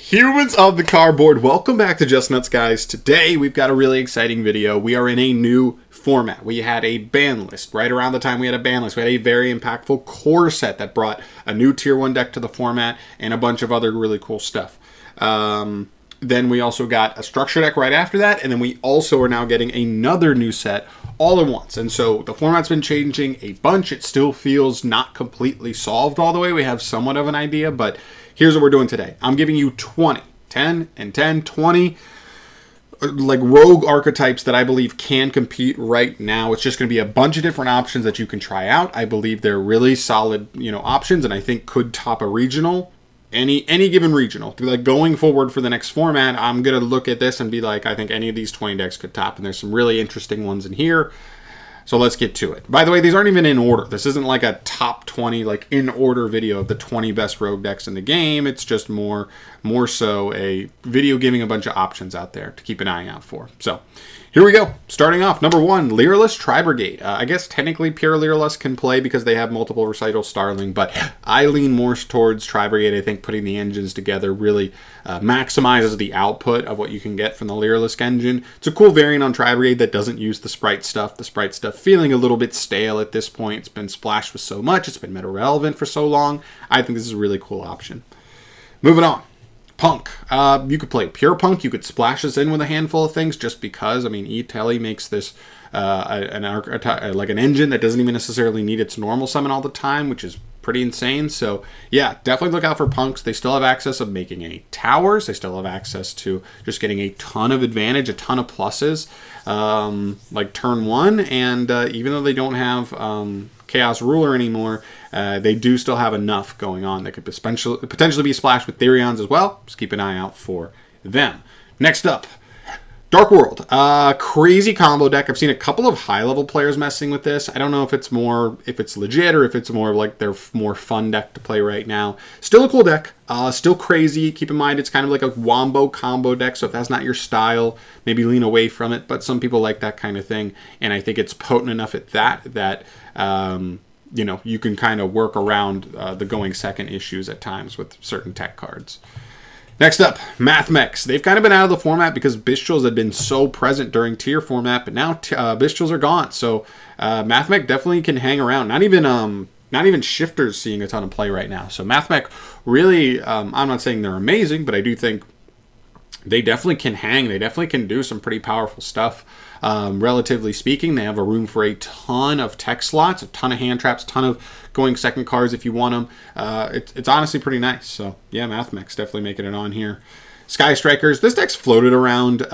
Humans of the cardboard, welcome back to Just Nuts, guys. Today we've got a really exciting video. We are in a new format. We had a ban list. Right around the time we had a ban list, we had a very impactful core set that brought a new tier 1 deck to the format and a bunch of other really cool stuff. Then we also got a structure deck right after that, and then we also are now getting another new set all at once. And so the format's been changing a bunch. It still feels not completely solved all the way. We have somewhat of an idea, but here's what we're doing today. I'm giving you 20 like rogue archetypes that I believe can compete right now. It's just going to be a bunch of different options that you can try out. I believe they're really solid, options, and I think could top a regional. Any given regional. Like going forward for the next format, I'm going to look at this and be like, I think any of these 20 decks could top, and there's some really interesting ones in here. So let's get to it. By the way, these aren't even in order. This isn't like a top 20, like in order video of the 20 best rogue decks in the game. It's just more so a video giving a bunch of options out there to keep an eye out for. So here we go. Starting off, number 1, Leerless Tri-Brigade. I guess technically pure Leerless can play because they have multiple Recital Starling, but I lean more towards Tri-Brigade. I think putting the engines together really maximizes the output of what you can get from the Leerless engine. It's a cool variant on Tri-Brigade that doesn't use the Sprite stuff. The Sprite stuff feeling a little bit stale at this point. It's been splashed with so much. It's been meta relevant for so long. I think this is a really cool option. Moving on. Punk. You could play pure Punk. You could splash this in with a handful of things just because. I mean, E-Telly makes this like an engine that doesn't even necessarily need its normal summon all the time, which is pretty insane. So yeah, definitely look out for Punks. They still have access of making any towers. They still have access to just getting a ton of advantage, a ton of pluses, like turn 1. And even though they don't have Chaos Ruler anymore, they do still have enough going on. They could potentially be splashed with Therions as well. Just keep an eye out for them. Next up, Dark World. Crazy combo deck. I've seen a couple of high-level players messing with this. I don't know if it's legit or if it's more like their more fun deck to play right now. Still a cool deck. Still crazy. Keep in mind it's kind of like a wombo combo deck, so if that's not your style, maybe lean away from it. But some people like that kind of thing, and I think it's potent enough at that you can kind of work around the going second issues at times with certain tech cards. Next up, Mathmex. They've kind of been out of the format because Bestials had been so present during tier format, but now Bestials are gone. So Mathmech definitely can hang around. Not even Shifters seeing a ton of play right now. So Mathmech really, I'm not saying they're amazing, but I do think they definitely can hang. They definitely can do some pretty powerful stuff. Relatively speaking, they have a room for a ton of tech slots, a ton of hand traps, a ton of going second cards if you want them. It's honestly pretty nice. So yeah, Mathmex definitely making it on here. Sky Strikers. This deck's floated around,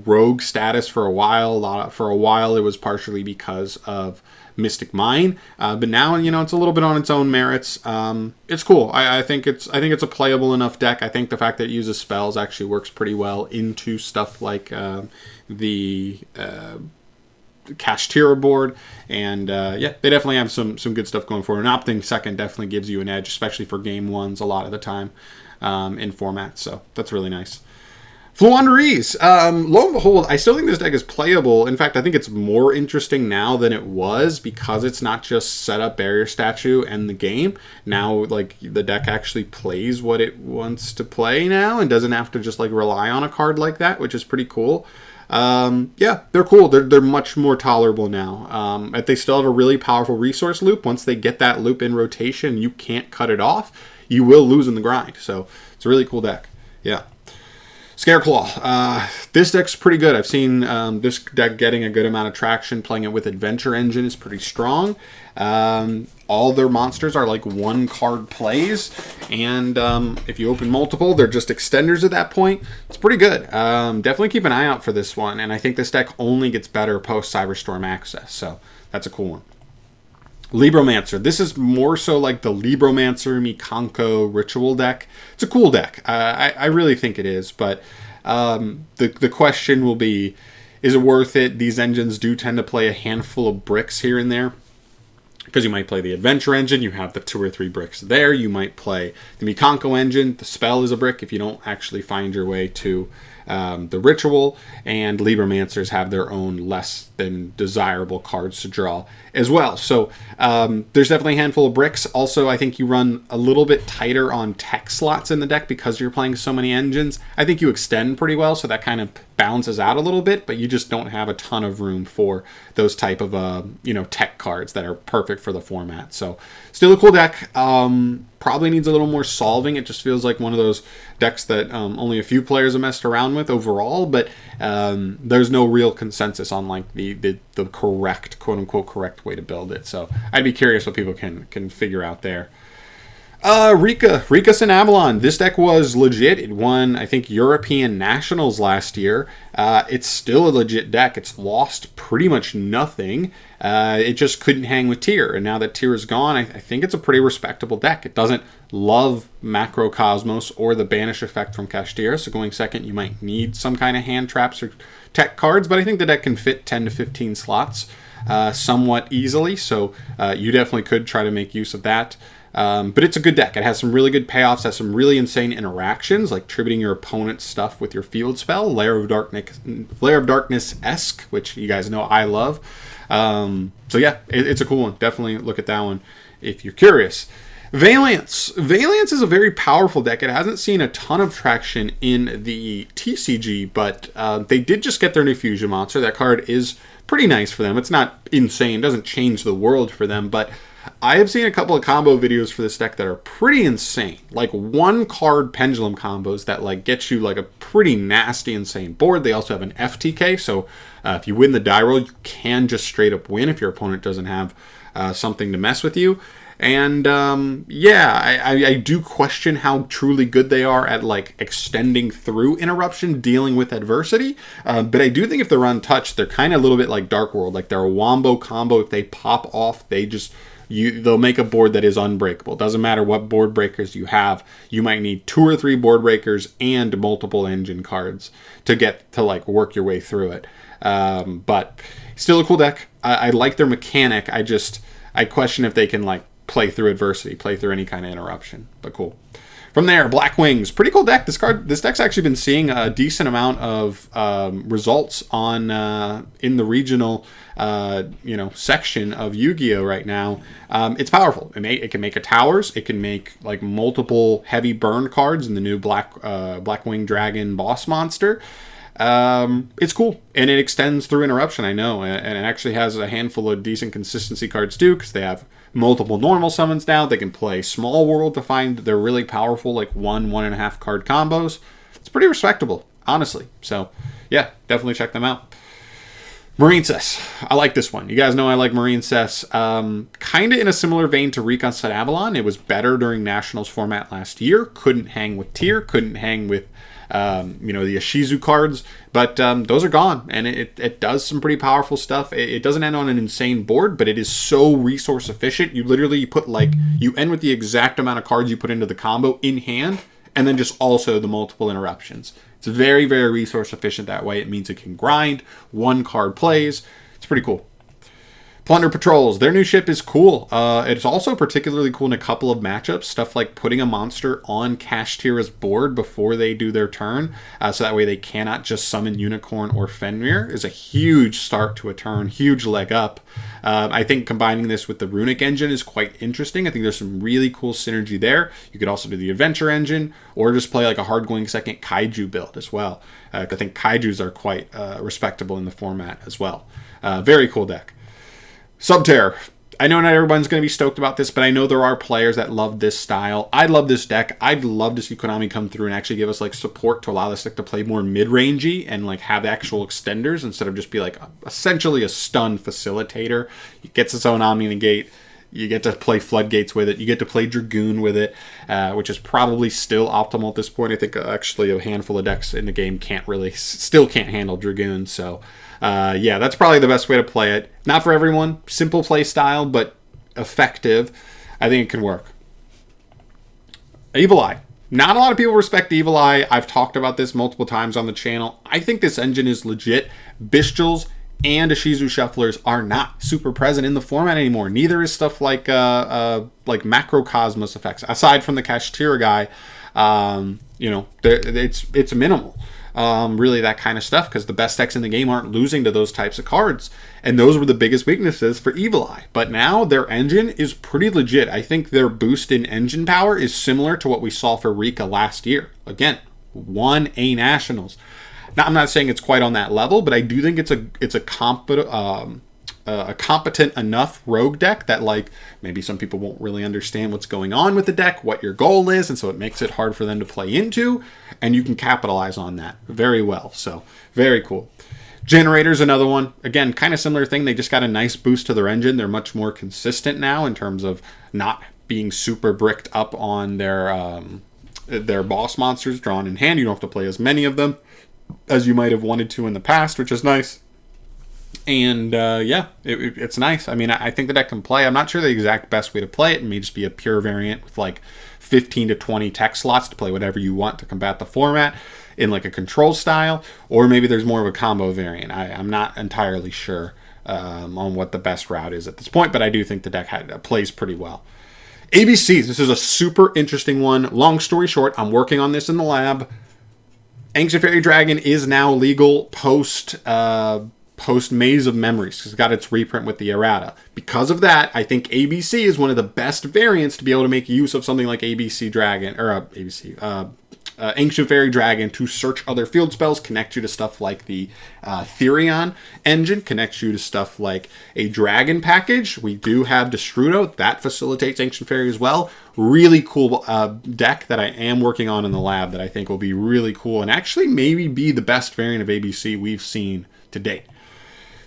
rogue status for a while. For a while, it was partially because of Mystic Mine, but now it's a little bit on its own merits. It's cool. I think it's a playable enough deck. I think the fact that it uses spells actually works pretty well into stuff like the Kashtira board, and they definitely have some good stuff going forward. And opting second definitely gives you an edge, especially for game 1s a lot of the time in formats. So that's really nice. Fluanderees. Lo and behold, I still think this deck is playable. In fact, I think it's more interesting now than it was because it's not just set up Barrier Statue and the game. Now, like, the deck actually plays what it wants to play now and doesn't have to just, like, rely on a card like that, which is pretty cool. Yeah, they're cool. They're much more tolerable now. They still have a really powerful resource loop. Once they get that loop in rotation, you can't cut it off. You will lose in the grind. So it's a really cool deck. Yeah. Scareclaw. This deck's pretty good. I've seen this deck getting a good amount of traction. Playing it with Adventure Engine is pretty strong. All their monsters are like 1-card plays, and if you open multiple, they're just extenders at that point. It's pretty good. Definitely keep an eye out for this one, and I think this deck only gets better post Cyberstorm access, so that's a cool one. Libromancer. This is more so like the Libromancer Mikanko ritual deck. It's a cool deck. I really think it is, but the question will be, is it worth it? These engines do tend to play a handful of bricks here and there, because you might play the Adventure Engine, you have the 2 or 3 bricks there. You might play the Mikanko engine. The spell is a brick if you don't actually find your way to the Ritual, and Libromancers have their own less than desirable cards to draw as well. So there's definitely a handful of bricks. Also, I think you run a little bit tighter on tech slots in the deck because you're playing so many engines. I think you extend pretty well, so that kind of balances out a little bit, but you just don't have a ton of room for those type of tech cards that are perfect for the format. So still a cool deck. Probably needs a little more solving. It just feels like one of those decks that only a few players have messed around with overall, but there's no real consensus on like the correct, quote unquote, correct way to build it. So I'd be curious what people can figure out there. Rika and Avalon. This deck was legit. It won, I think, European Nationals last year. It's still a legit deck. It's lost pretty much nothing. It just couldn't hang with Tyr. And now that Tyr is gone, I think it's a pretty respectable deck. It doesn't love Macrocosmos or the Banish effect from Kashtira. So going second, you might need some kind of hand traps or tech cards. But I think the deck can fit 10 to 15 slots somewhat easily. So you definitely could try to make use of that. But it's a good deck. It has some really good payoffs, has some really insane interactions, like tributing your opponent's stuff with your field spell, Lair of Darkness-esque, which you guys know I love. So yeah, it's a cool one. Definitely look at that one if you're curious. Valiance. Valiance is a very powerful deck. It hasn't seen a ton of traction in the TCG, but they did just get their new fusion monster. That card is pretty nice for them. It's not insane, doesn't change the world for them, but I have seen a couple of combo videos for this deck that are pretty insane. Like one card pendulum combos that like get you like a pretty nasty, insane board. They also have an FTK, so if you win the die roll, you can just straight up win if your opponent doesn't have something to mess with you. And I do question how truly good they are at like extending through interruption, dealing with adversity. But I do think if they're untouched, they're kind of a little bit like Dark World. Like they're a wombo combo. If they pop off, they'll make a board that is unbreakable. Doesn't matter what board breakers you have. You might need 2 or 3 board breakers and multiple engine cards to get to like work your way through it. But still a cool deck. I like their mechanic. I question if they can like play through adversity, play through any kind of interruption. But cool. From there, Black Wings, pretty cool deck. This deck's actually been seeing a decent amount of results on in the regional section of Yu-Gi-Oh right now. It's powerful. It can make a towers. It can make like multiple heavy burn cards in the new Black Wing Dragon boss monster. It's cool, and it extends through interruption, I know, and it actually has a handful of decent consistency cards too, because they have multiple normal summons now. They can play Small World to find they're really powerful, like 1.5 card combos. It's pretty respectable, honestly. So yeah, definitely check them out. Marine Cess. I like this one. You guys know I like Marine Cess. Kind of in a similar vein to Reconstruct Avalon. It was better during Nationals format last year. Couldn't hang with Tyr. Couldn't hang with the Ishizu cards, but those are gone, and it does some pretty powerful stuff. It doesn't end on an insane board, but it is so resource efficient. You literally you end with the exact amount of cards you put into the combo in hand, and then just also the multiple interruptions. It's very, very resource efficient that way. It means it can grind, 1 card plays. It's pretty cool. Plunder Patrols. Their new ship is cool. It's also particularly cool in a couple of matchups. Stuff like putting a monster on Kashtira's board before they do their turn. So that way they cannot just summon Unicorn or Fenrir is a huge start to a turn. Huge leg up. I think combining this with the Runic engine is quite interesting. I think there's some really cool synergy there. You could also do the Adventure engine or just play like a hard-going second Kaiju build as well. I think Kaijus are quite respectable in the format as well. Very cool deck. Subterror. I know not everyone's going to be stoked about this, but I know there are players that love this style. I love this deck. I'd love to see Konami come through and actually give us like support to allow this deck to play more mid-rangey and like have actual extenders instead of just be like essentially a stun facilitator. It gets its own Omni Negate. You get to play Floodgates with it. You get to play Dragoon with it, which is probably still optimal at this point. I think actually a handful of decks in the game still can't handle Dragoon, so that's probably the best way to play it. Not for everyone. Simple play style, but effective. I think it can work. Evil Eye. Not a lot of people respect Evil Eye. I've talked about this multiple times on the channel. I think this engine is legit. Bestials and Ishizu Shufflers are not super present in the format anymore. Neither is stuff like Macrocosmos effects. Aside from the Kashtira guy, it's minimal. really that kind of stuff, because the best decks in the game aren't losing to those types of cards. And those were the biggest weaknesses for Evil Eye. But now their engine is pretty legit. I think their boost in engine power is similar to what we saw for Rika last year. Again, won a Nationals. Now, I'm not saying it's quite on that level, but I do think it's a competent enough rogue deck that, like, maybe some people won't really understand what's going on with the deck, what your goal is, and so it makes it hard for them to play into, and you can capitalize on that very well. So very cool. Generator's another one. Again, kind of similar thing. They just got a nice boost to their engine. They're much more consistent now in terms of not being super bricked up on their boss monsters drawn in hand. You don't have to play as many of them as you might have wanted to in the past, which is nice. And yeah, it's nice. I mean, I think the deck can play. I'm not sure the exact best way to play it. It may just be a pure variant with like 15 to 20 tech slots to play whatever you want to combat the format in like a control style, or maybe there's more of a combo variant. I'm not entirely sure on what the best route is at this point, but I do think the deck plays pretty well. ABCs, this is a super interesting one. Long story short, I'm working on this in the lab. Ancient Fairy Dragon is now legal post Maze of Memories, because it's got its reprint with the errata. Because of that, I think ABC is one of the best variants to be able to make use of something like ABC Dragon, or Ancient Fairy Dragon, to search other field spells, connect you to stuff like the Therion engine, connect you to stuff like a Dragon package. We do have Destrudo, that facilitates Ancient Fairy as well. Really cool deck that I am working on in the lab that I think will be really cool, and actually maybe be the best variant of ABC we've seen to date.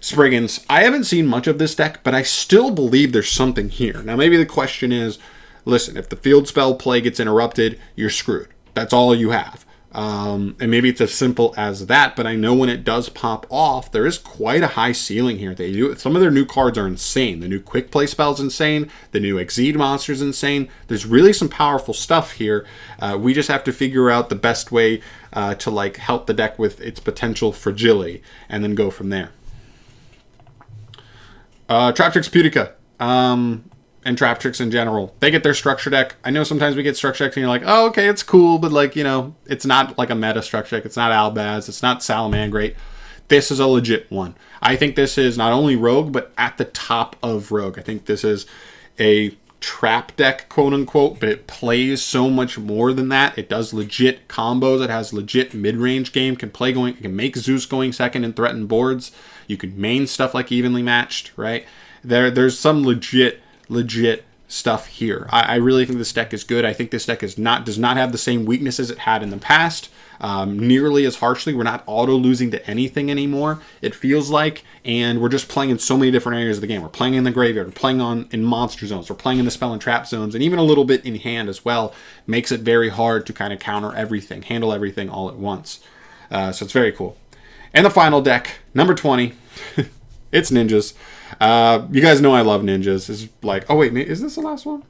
Spriggans, I haven't seen much of this deck, but I still believe there's something here. Now, maybe the question is, listen, if the field spell play gets interrupted, you're screwed. That's all you have. And maybe it's as simple as that, but I know when it does pop off, there is quite a high ceiling here. Some of their new cards are insane. The new quick play spell is insane. The new Exceed monster is insane. There's really some powerful stuff here. We just have to figure out the best way to like help the deck with its potential fragility, and then go from there. Traptrix Pudica, and Traptrix in general, they get their structure deck. I know sometimes we get structure decks and you're like, oh, okay, it's cool, but like, you know, it's not like a meta structure deck. It's not Albaz. It's not Salamangreat. This is a legit one. I think this is not only Rogue, but at the top of Rogue. I think this is a trap deck, quote unquote, but it plays so much more than that. It does legit combos. It has legit mid-range game, it can make Zeus going second and threaten boards. You can main stuff like Evenly Matched, right? There's some legit stuff here. I really think this deck is good. I think this deck does not have the same weaknesses it had in the past, nearly as harshly. We're not auto losing to anything anymore, it feels like, and we're just playing in so many different areas of the game. We're playing in the graveyard, we're playing in monster zones, we're playing in the spell and trap zones, and even a little bit in hand as well. Makes it very hard to kind of counter everything, handle everything all at once. So it's very cool. And the final deck, number 20, it's Ninjas. You guys know I love Ninjas. It's like, oh wait, is this the last one?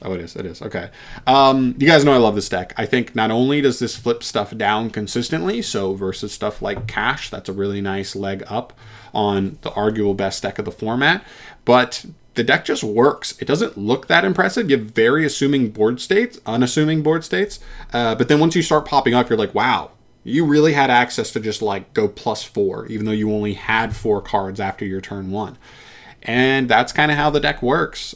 Oh, it is. Okay. You guys know I love this deck. I think not only does this flip stuff down consistently, so versus stuff like Cash, that's a really nice leg up on the arguable best deck of the format, but the deck just works. It doesn't look that impressive. You have very unassuming board states, but then once you start popping up, you're like, wow, you really had access to just like go +4, even though you only had 4 cards after your turn 1. And that's kind of how the deck works.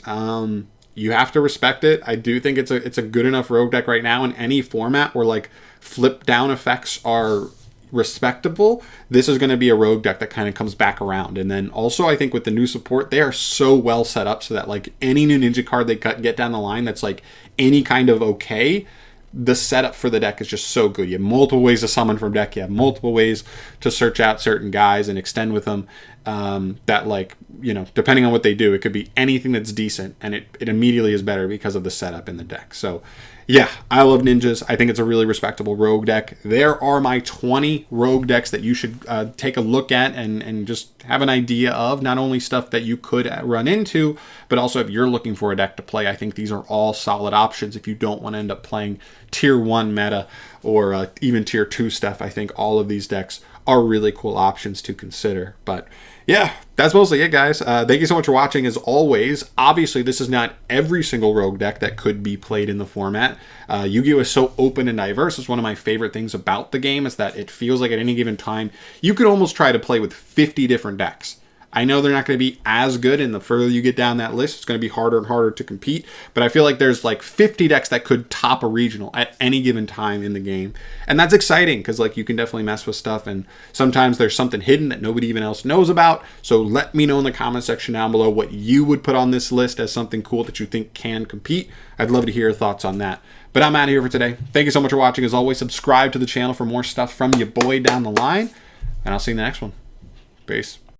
You have to respect it. I do think it's a good enough rogue deck right now in any format where like flip down effects are respectable. This is going to be a rogue deck that kind of comes back around. And then also I think with the new support, they are so well set up so that like any new ninja card they get down the line that's like any kind of okay, the setup for the deck is just so good. You have multiple ways to summon from deck. You have multiple ways to search out certain guys and extend with them. That like, you know, depending on what they do, it could be anything that's decent, and it immediately is better because of the setup in the deck. So yeah, I love Ninjas. I think it's a really respectable rogue deck. There are my 20 rogue decks that you should take a look at and just have an idea of, not only stuff that you could run into, but also if you're looking for a deck to play. I think these are all solid options if you don't want to end up playing tier 1 meta or even tier 2 stuff. I think all of these decks are really cool options to consider. But yeah, that's mostly it, guys. Thank you so much for watching. As always, obviously, this is not every single rogue deck that could be played in the format. Yu-Gi-Oh! Is so open and diverse. It's one of my favorite things about the game is that it feels like at any given time, you could almost try to play with 50 different decks. I know they're not going to be as good, and the further you get down that list, it's going to be harder and harder to compete. But I feel like there's like 50 decks that could top a regional at any given time in the game. And that's exciting because like you can definitely mess with stuff, and sometimes there's something hidden that nobody even else knows about. So let me know in the comment section down below what you would put on this list as something cool that you think can compete. I'd love to hear your thoughts on that. But I'm out of here for today. Thank you so much for watching. As always, subscribe to the channel for more stuff from your boy down the line, and I'll see you in the next one. Peace.